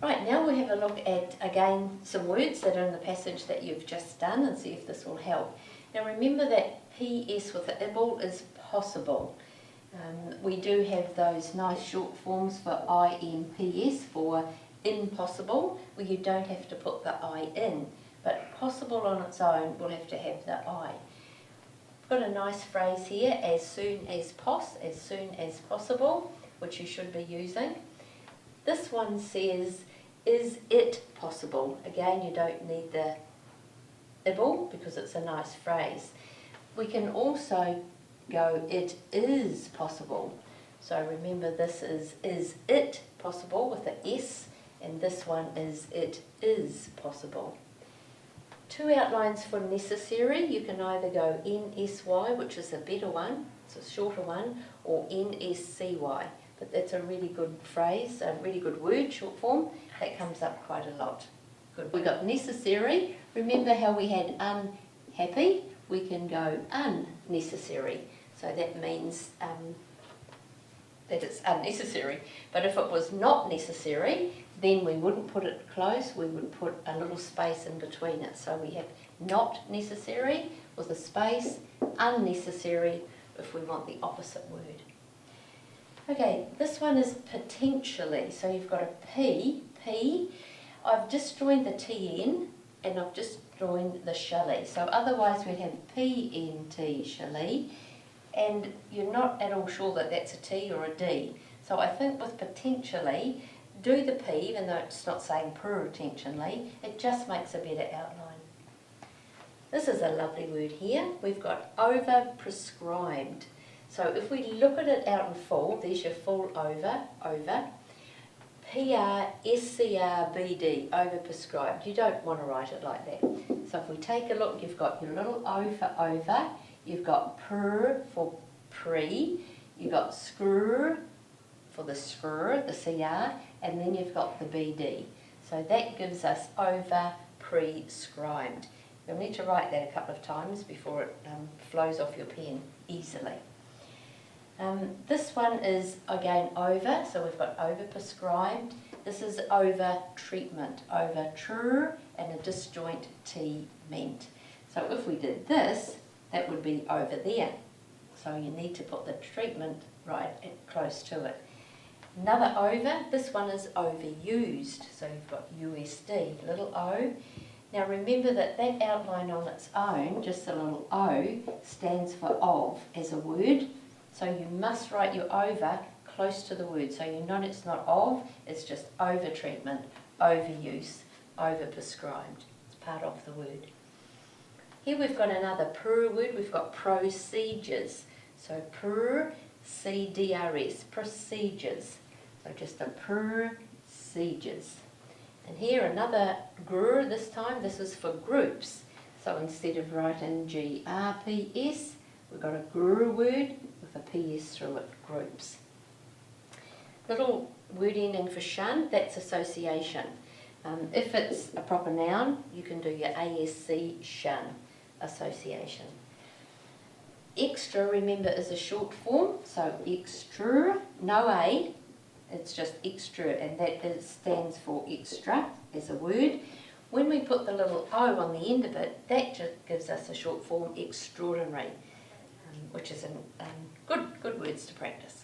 Right, now we'll have a look at, again, some words that are in the passage that you've just done and see if this will help. Now remember that PS with the ibble is possible. We do have those nice short forms for IMPS for impossible, where you don't have to put the I in, but possible on its own will have to have the I. I've got a nice phrase here, as soon as possible, which you should be using. This one says, is it possible? Again, you don't need the ibble because it's a nice phrase. We can also go, it is possible. So remember, this is it possible with the S, and this one is it is possible. Two outlines for necessary. You can either go NSY, which is a better one, it's a shorter one, or NSCY. But that's a really good phrase, a really good word, short form, that comes up quite a lot. Good. We got necessary. Remember how we had unhappy? We can go unnecessary. So that means that it's unnecessary. But if it was not necessary, then we wouldn't put it close, we would put a little space in between it. So we have not necessary with a space, unnecessary if we want the opposite word. Okay, this one is potentially. So you've got a P. I've just joined the TN and I've just joined the shally. So otherwise we'd have PNT, shally, and you're not at all sure that that's a T or a D. So I think with potentially, do the P, even though it's not saying potentially, it just makes a better outline. This is a lovely word here. We've got over-prescribed. So if we look at it out in full, there's your full over, PRSCRBD, over-prescribed. You don't want to write it like that. So if we take a look, you've got your little O for over, you've got per for pre, you've got screw for the screw, the CR, and then you've got the BD. So that gives us over-prescribed. You'll need to write that a couple of times before it flows off your pen easily. This one is again over, so we've got over-prescribed. This is over-treatment, over-true, and a disjoint T meant. So if we did this, that would be over there. So you need to put the treatment right close to it. Another over, this one is overused, so you've got USD, little O. Now remember that that outline on its own, just a little O, stands for of as a word. So you must write your over close to the word. So you know it's not of, it's just over-treatment, overuse, over-prescribed. It's part of the word. Here we've got another per word, we've got procedures. So CDRS, procedures. So just a procedures. And here another GR this time, this is for groups. So instead of writing GRPS, we've got a GR word with a PS through it, groups. Little word ending for shun, that's association. If it's a proper noun, you can do your ASC, shun, association. Extra, remember, is a short form, so extra, no A, it's just extra, and that stands for extra as a word. When we put the little O on the end of it, that just gives us a short form, extraordinary, which is good words to practice.